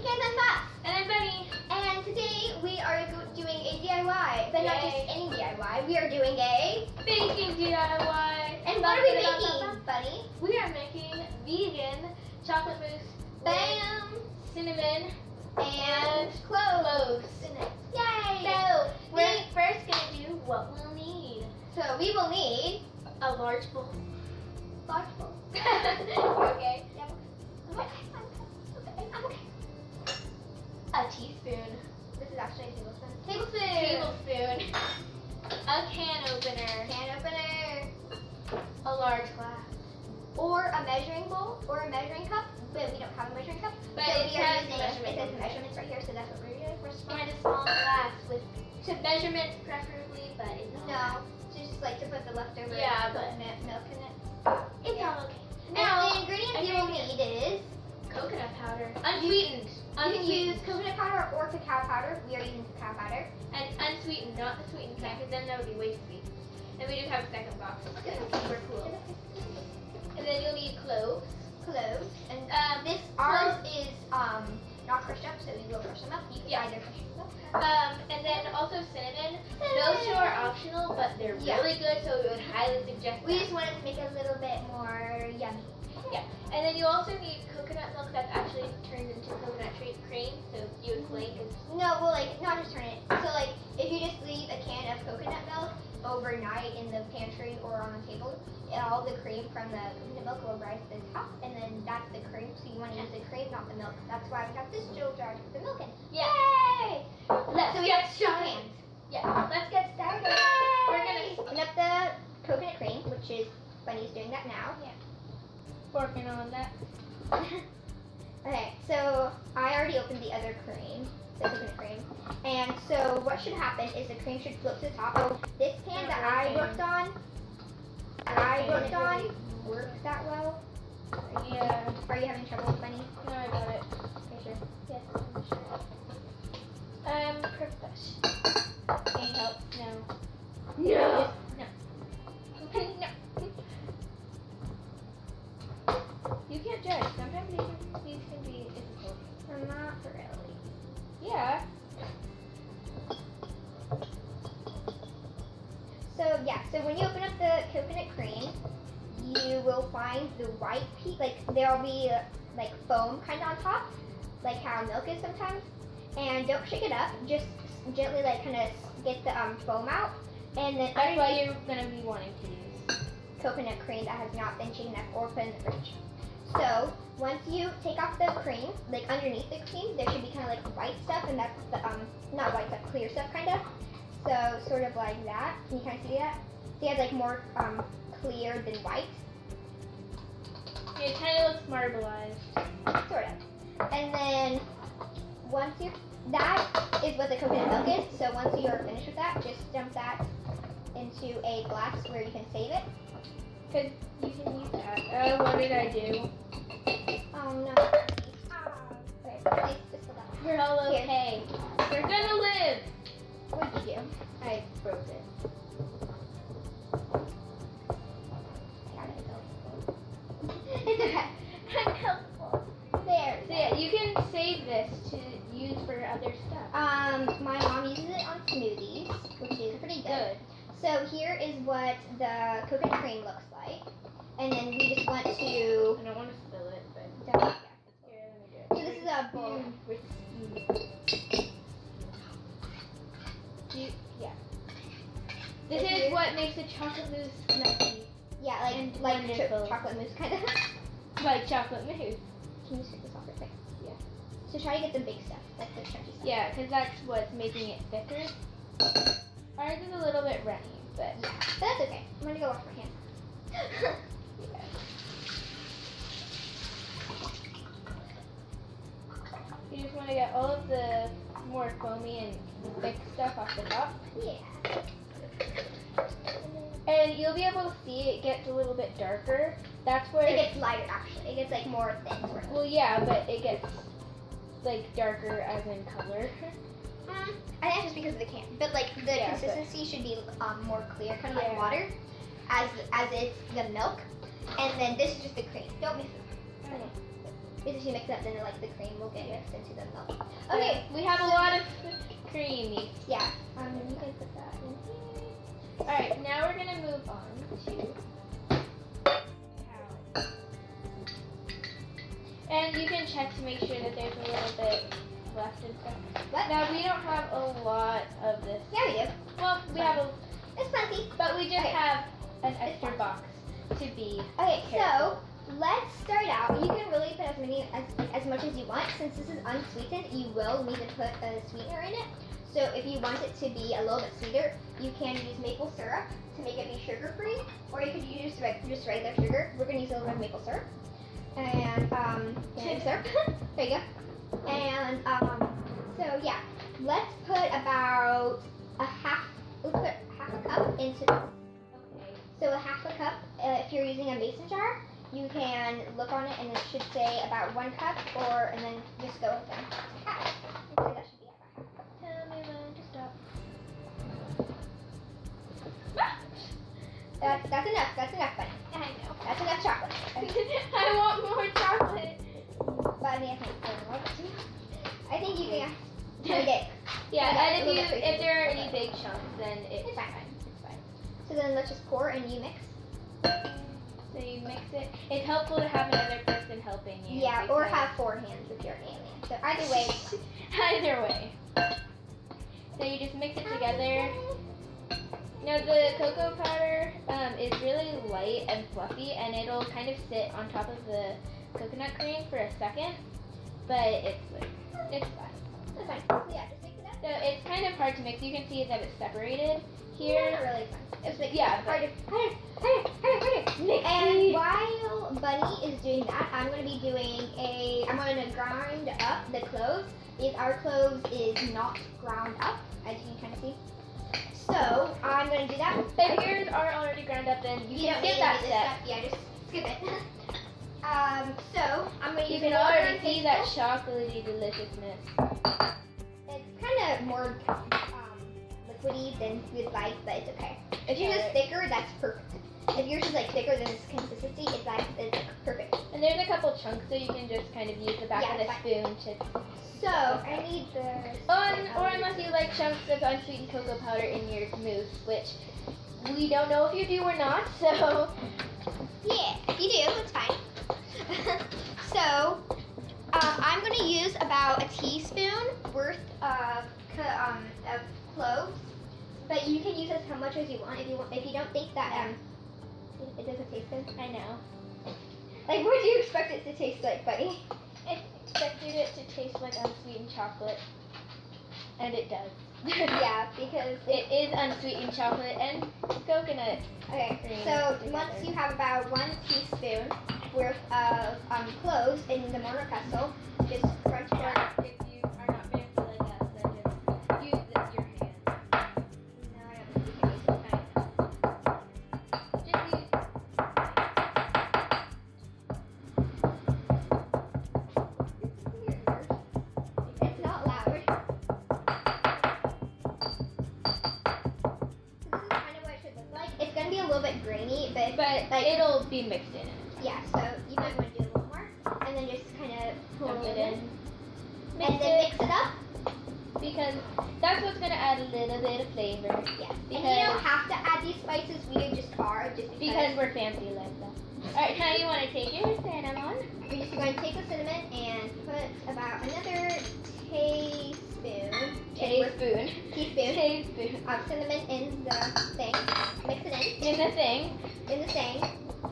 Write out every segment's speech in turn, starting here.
Guys, I'm Matt. And I'm Bunny. And today we are doing a DIY, but not Yay. just any DIY. We are doing a Baking DIY. And what are we making, Bunny? We are making vegan chocolate mousse. Bam! With cinnamon And cloves. in it. Yay! So we're first gonna do what we'll need. So we will need A large bowl. large bowl. Okay. Yep. I'm okay. A teaspoon. This is actually a tablespoon. Tablespoon. A can opener. Can opener. A large glass. Or a measuring bowl or a measuring cup. But we don't have a measuring cup. But so it we are says using measurement. it says measurements right here, so that's what we're doing for And a small glass with measurements preferably, but it's all No, just like to put the leftover Yeah, but- milk in it. It's Yeah. all okay. And Now, the ingredients you will need is coconut powder. Unsweetened. you can use coconut powder or cacao powder. We are using cacao powder. And unsweetened, not the sweetened kind, because then that would be way sweet. And we do have a second box. Super cool. And then you'll need cloves. Cloves. And this cloves- ours is not crushed up, so we will crush them up. You can Yeah. either crush them up. And then also cinnamon. Those two are optional, but they're Yeah. really good, so we would highly suggest We them. just wanted to make it a little bit more yummy. Yeah. And then you also need coconut milk that's actually turned into coconut cream, so you explain, because No, well, like, not just turn it. So, like, if you just leave a can of coconut milk overnight in the pantry or on the table, all the cream from the coconut milk will rise to the top, and then that's the cream. So you want to use the cream, not the milk. That's why we have this little jar to put the milk in. Yeah. Yay! Let's So we get have two started. cans. Yeah, let's get started. We're gonna Open up the coconut cream, which is Bunny's doing that now. working on that. Okay, so I already opened the other cream, the coconut cream. And so what should happen is the cream should float to the top. So this can that I worked on, worked that well. Yeah. Are you having trouble with Bunny? No, I got it. Okay, sure. Yes, I'm sure. Professional. Any help? No. No. No. No. You can't judge. Sometimes these can be difficult. Not really. Yeah. So when you open up the coconut cream, you will find the white piece, like there'll be like foam kind of on top, like how milk is sometimes. And don't shake it up, just gently like kind of get the foam out. And then That's why underneath you're gonna be wanting to use. coconut cream that has not been shaken up or put in the fridge. So once you take off the cream, like underneath the cream, there should be kind of like white stuff, and that's the not white stuff, clear stuff kind of. So sort of like that. Can you kind of see that? See, it's like more clear than white, It kind of looks marbleized. sort of. And then once that is what the coconut milk is. So once you are finished with that, just dump that into a glass where you can save it. Cause you can use that. What did I do? Oh no. Okay, please just hold that. We're all Here. okay. We're gonna live. What did you do? I broke it. It's okay. I'm helpful. There. So yeah, you can save this to use for other stuff. My mom uses it on smoothies, which is pretty good. So here is what the coconut cream looks like. And then we just want to I don't want to spill it, but dump it. here, let me do it. So this is a bowl. Yeah. This is what makes a chocolate mousse messy. Yeah, And like wonderful. chocolate mousse kind of. Like chocolate mousse. Can you scrape this off real quick? Yeah. So try to get the big stuff, like the chunky stuff. Yeah, because that's what's making it thicker. Ours is a little bit runny, but Yeah, but that's okay. I'm gonna go wash my hands. yeah. You just want to get all of the more foamy and thick stuff off the top. Yeah. And you'll be able to see it gets a little bit darker. That's where It gets lighter actually. It gets like more thin sort of. well, yeah, but it gets like darker as in color. I think that's just because of the can. But like the Yeah, consistency should be more clear, kind of like Yeah. water, as it's the milk. And then this is just the cream. Don't mix it. basically mix it up, then like the cream will get mixed into the milk. Okay, we have a lot of creamy. Yeah. You can put that in here. Alright, now we're gonna move on to cow. And you can check to make sure that there's a little bit left and stuff. What? Now we don't have a lot of this. Yeah, we do. Well, we have a, It's plenty. but we just Okay. have an extra box to be. Okay, careful. so let's start out. You can really put as much as you want. Since this is unsweetened, you will need to put a sweetener in it. So if you want it to be a little bit sweeter, you can use maple syrup to make it be sugar-free, or you could use just regular sugar. We're gonna use a little bit of maple syrup and syrup. There you go. And so yeah, let's put about let's put half a cup into. Okay. So a half a cup. If you're using a mason jar, you can look on it and it should say about 1 cup, and then just go with them. Half. So that should be about half a cup. Tell me when to stop. That's enough. That's enough, Bunny. I know. That's enough chocolate. I want more chocolate. Bunny, I think you can get. Yeah, a and little bit if there are any big chunks, then it's It's fine. It's fine. So then let's just pour and you mix. So you mix it. It's helpful to have another person helping you. Yeah, or because- have 4 hands if you're an alien. So either way. Either way. So you just mix it together. Now the cocoa powder is really light and fluffy, and it'll kind of sit on top of the coconut cream for a second, but it's fine. That's fine. So yeah, just mix it up. So it's kind of hard to mix. You can see that it's separated here. Not really fun. It's like Yeah, harder. Mixy. And while Bunny is doing that, I'm going to be doing I'm going to grind up the cloves, because our cloves is not ground up, as you can kind of see. So I'm going to do that. If yours are already ground up, then you can don't skip need that this step. stuff. Yeah, just skip it. So I'm going to You use can a already little see that chocolatey deliciousness. It's kind of more liquidy than you'd like, but it's okay. If yours is thicker, that's perfect. If yours is like thicker than this consistency, it's like perfect. And there's a couple chunks, so you can just kind of use the back of the spoon to. So I need the. Or unless you like chunks of unsweetened cocoa powder in your mousse, which we don't know if you do or not. So Yeah, if you do, it's fine. So I'm going to use about a teaspoon worth of cloves, but you can use as much as you want. If you don't think that it doesn't taste good. I know. Like, what do you expect it to taste like, Buddy? I expected it to taste like unsweetened chocolate, and it does. Yeah, because It is unsweetened chocolate and coconut. Okay, cream so together. once you have about 1 teaspoon worth of cloves in the mortar pestle, just crunch it up. If you are not fancy like us, then just use your hand. No, I don't think you can use it. Just use. It's not loud. So this is kind of what it should look like. It's gonna be a little bit grainy, but But it'll be mixed in. yeah. So you might want to do a little more, and then just kind of pull Dump it it in, in. and then mix it up. Because that's what's gonna add a little bit of flavor. Yeah. And you Because- don't have to add these spices. We just are just Because we're fancy like that. Alright, now you wanna take your cinnamon. You're just going to take the cinnamon and put about another teaspoon of cinnamon in the thing. Mix it In the thing. in the thing,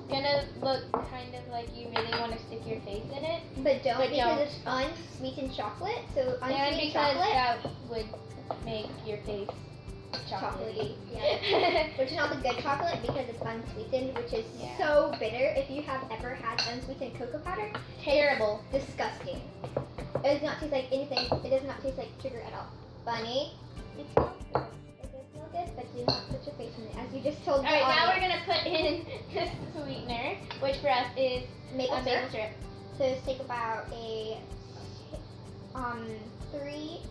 Gonna look kind of like you really want to stick your face in it. but don't But because don't. it's unsweetened chocolate. So And unsweetened because chocolate, that would make your face chocolatey. chocolatey, yeah. Which is not the good chocolate because it's unsweetened, which is Yeah. so bitter. If you have ever had unsweetened cocoa powder, Terrible. disgusting. It does not taste like anything. It does not taste like sugar at all. Bunny, it smells good. It does smell good, but do not put your face in it, as you just told the Alright, now we're audience. gonna put in the sweetener, which for us is Maple maple syrup. syrup. So just take about 3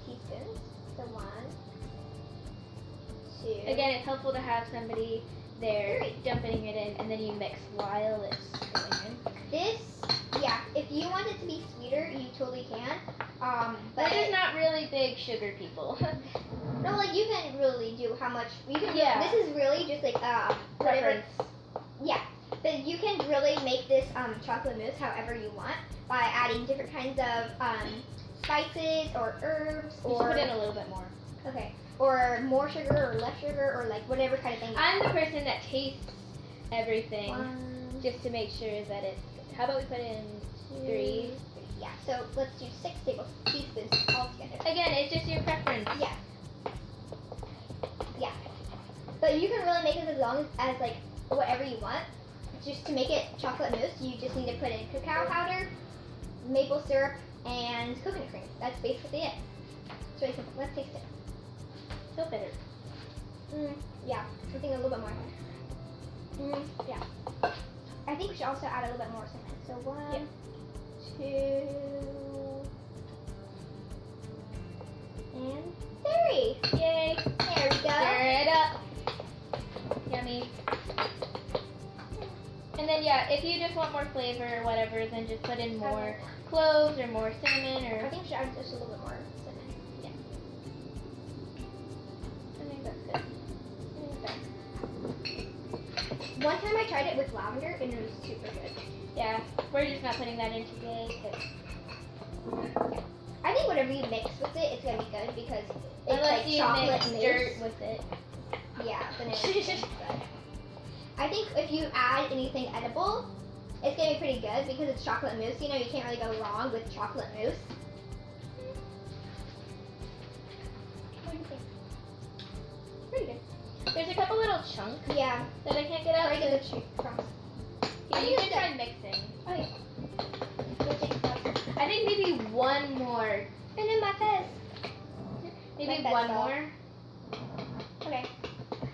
teaspoons. So 1, 2. Again, it's helpful to have somebody there 3. dumping it in, and then you mix while it's going in. This, yeah, if you want it to be sugar people. No, like you can really do how much you can. Yeah. This is really just like whatever. Preference. Yeah, but you can really make this chocolate mousse however you want by adding different kinds of spices or herbs You should or put in a little bit more. okay, or more sugar or less sugar or like whatever kind of thing. I'm the person that tastes everything One, just to make sure that it's. How about we put in 3? Yeah, so let's do 6 teaspoons all together. Again, it's just your preference. Yeah. Yeah. But you can really make it as long as like whatever you want. Just to make it chocolate mousse, you just need to put in cacao powder, maple syrup, and coconut cream. That's basically it. It's really simple. Let's taste it. So bitter. Yeah, I think a little bit more. Yeah. I think we should also add a little bit more cinnamon. So 1, 2, and 3. Yay. There we go. Stir it up. Yummy. And then yeah, if you just want more flavor or whatever, then just put in more cloves or more cinnamon I or. think we should add just a little bit more cinnamon. Yeah. I think that's good. One time I tried it with lavender and it was super good. Yeah, we're just not putting that in today. 'Cause I think whatever you mix with it, it's gonna be good because it's unless like you chocolate mix mousse. dirt with it. Yeah, then it's good. I think if you add anything edible, it's gonna be pretty good because it's chocolate mousse. You know, you can't really go wrong with chocolate mousse. What do you think? Pretty good. There's a couple little chunks Yeah. that I can't get out. Try to get the crumbs. Yeah, you can try mixing. Oh yeah. I think maybe one more. And in my face. Maybe Like that one salt. more. Okay.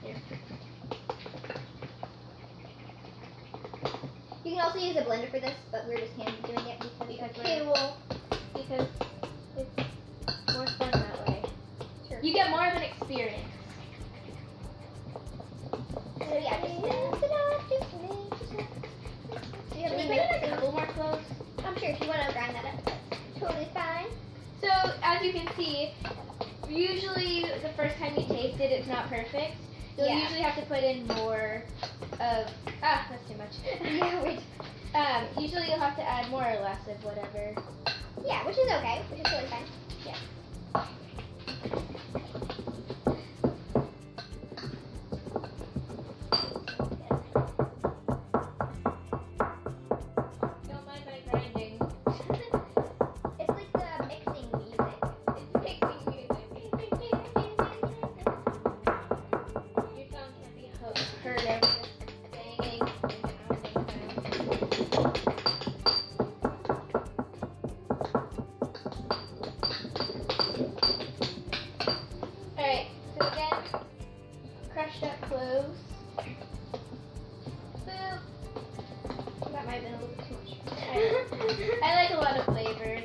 Here. You can also use a blender for this, but we're just hand doing it because we're- cool. Because it's more fun that way. Sure. You get more of an experience. So yeah, just mix it up, just mix it up. Do you have Should we any put in a mixing? couple more cloves? I'm sure if you want to grind that up, that's totally fine. So, as you can see, usually the first time you taste it, it's not perfect. You'll Yeah. usually have to put in more of, that's too much. Yeah, wait. Usually you'll have to add more or less of whatever. Yeah, which is okay, which is totally fine. Don't mind my grinding. It's like the mixing music. It's mixing music. Your tongue can be heard over the banging and pounding sound. Alright, so again, crushed up cloves. Boop. That might have been a little bit too much. I like a lot of flavor.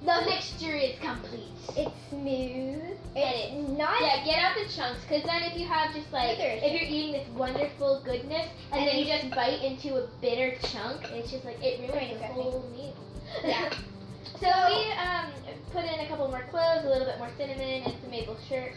The mixture is complete. It's smooth. It It's not. Yeah, get out the chunks, because then if you have just like, Bitters. if you're eating this wonderful goodness, and then you just bite into a bitter chunk, it's just like, it Very ruins the disgusting. whole meal. Yeah. So we put in a couple more cloves, a little bit more cinnamon, and some maple syrup.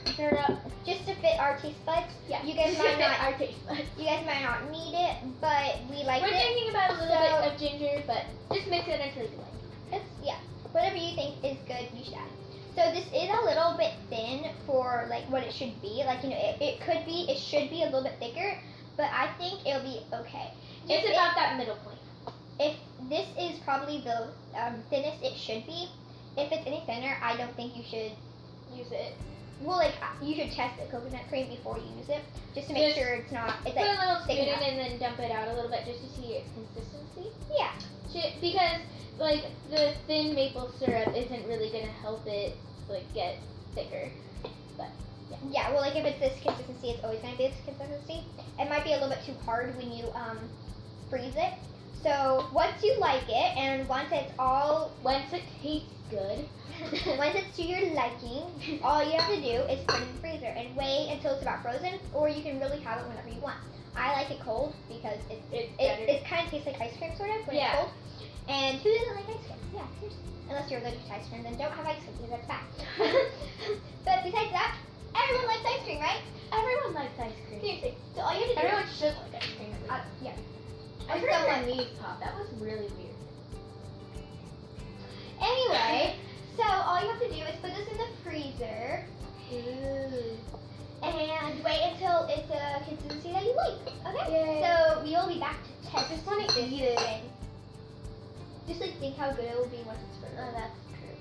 Just to fit our taste buds. Yeah. You guys might not. Our taste buds. You guys might not need it, but we like We're it. thinking about a little So- bit of ginger, but just mix it until you like it. It's, yeah, whatever you think is good, you should add. So this is a little bit thin for like what it should be. Like, you know, it should be a little bit thicker, but I think it'll be okay. Just If about that middle point. If this is probably the thinnest it should be, if it's any thinner, I don't think you should Use it. Well, like, you should test the coconut cream before you use it, just to make Just sure it's not, it's Put a like, little thick spoon in enough. and then dump it out a little bit just to see its consistency. Yeah. Because, like, the thin maple syrup isn't really going to help it, like, get thicker. But, Yeah, well, like, if it's this consistency, it's always going to be this consistency. It might be a little bit too hard when you freeze it. So, once you like it, and once it's all, once it tastes good, once it's to your liking, all you have to do is put it in the freezer and wait until it's about frozen, or you can really have it whenever you want. I like it cold because it's better. it kind of tastes like ice cream, sort of, when Yeah. it's cold. And who doesn't like ice cream? Yeah, seriously. Unless you're allergic to ice cream, then don't have ice cream because that's bad. But besides that, everyone likes ice cream, right? Everyone likes ice cream. Seriously. So all you have to do Everyone should like ice cream. yeah. I heard someone needs pop. That was really weird. Anyway, so all you have to do is put this in the freezer and wait until it's a consistency that you like. Okay? Yay. So we will be back to test just wanna this eat it. thing. Just like think how good it will be once it's frozen. Oh, that's true.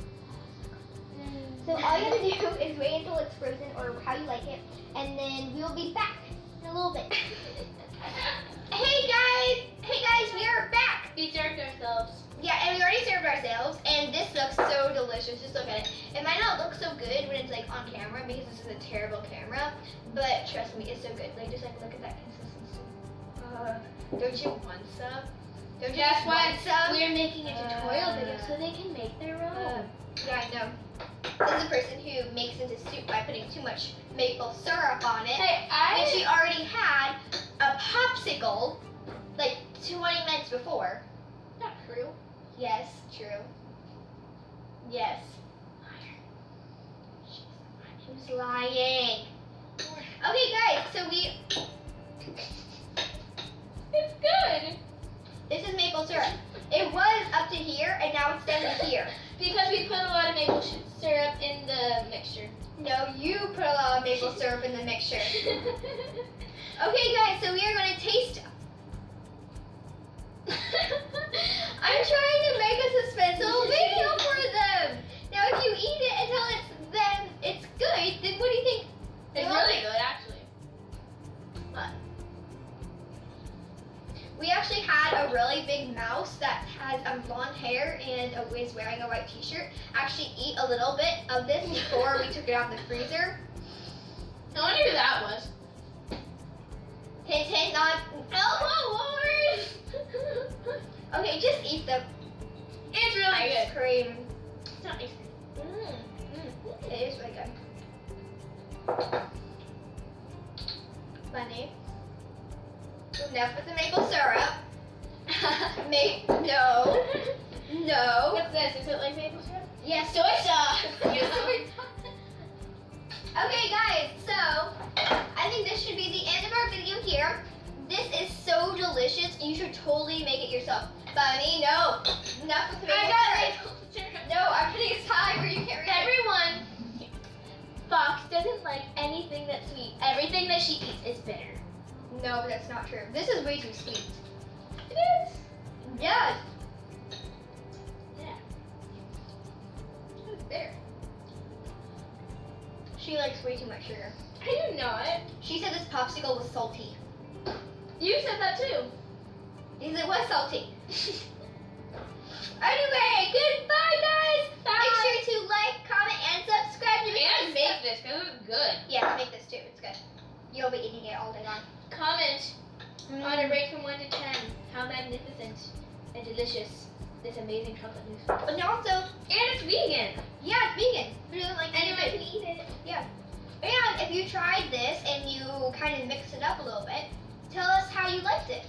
So all you have to do is wait until it's frozen or how you like it, and then we will be back in a little bit. Hey guys, we are back. We served ourselves. Yeah, and we already served ourselves, and this looks so delicious. Just look at it. It might not look so good when it's like on camera because this is a terrible camera, but trust me, it's so good. Like just like look at that consistency. Don't you want some? Don't you That's just why want some? we're making a tutorial video so they can make their own. Yeah, I know. This is a person who makes into soup by putting too much maple syrup on it. Hey, And she already had a popsicle like 20 minutes before. Not true. Yes, true. Yes. She's lying. Okay, guys, so It's good. this is maple syrup. It was up to here, and now it's down to here. Because we put a lot of maple syrup in the mixture. No, you put a lot of maple syrup in the mixture. Okay, guys, so we are going to taste. I'm trying to make a suspenseful video for them. Now, if you eat it until it's good, then what do you think? It's really good, actually. What? We actually had a really big mouse that has blonde hair and is wearing a white t-shirt actually eat a little bit of this before we took it out of the freezer. I wonder who that was. Hint, hint, not. Oh, Lord! Okay, just eat the It's really ice good. cream. It's not ice cream. It is really good. Funny. Enough with the maple syrup. No. No. What's this? Is it like maple syrup? Yes, soy sauce. Yeah. Okay, guys, so I think this should be the end of our video here. This is so delicious. You should totally make it yourself. Bunny, no. Enough with the maple syrup. No, I'm putting a sign where you can't read it. Everyone, Fox doesn't like anything that's sweet. Everything that she eats is bitter. No, that's not true. This is way too sweet. It is. Yes. Yeah. It's bitter. She likes way too much sugar. I do not. She said this popsicle was salty. You said that too. Because it was salty. Anyway, goodbye, guys. Bye. Make sure to like, comment, and subscribe to me. And make this because it's good. Yeah, make this too. It's good. You'll be eating it all day long. Comment on a rate from 1 to 10 how magnificent and delicious this amazing chocolate mousse is. But also, And it's vegan. yeah, it's vegan. Who doesn't like Anyone vegan? can eat it. Yeah. And if you tried this and you kind of mix it up a little bit, tell us how you liked it.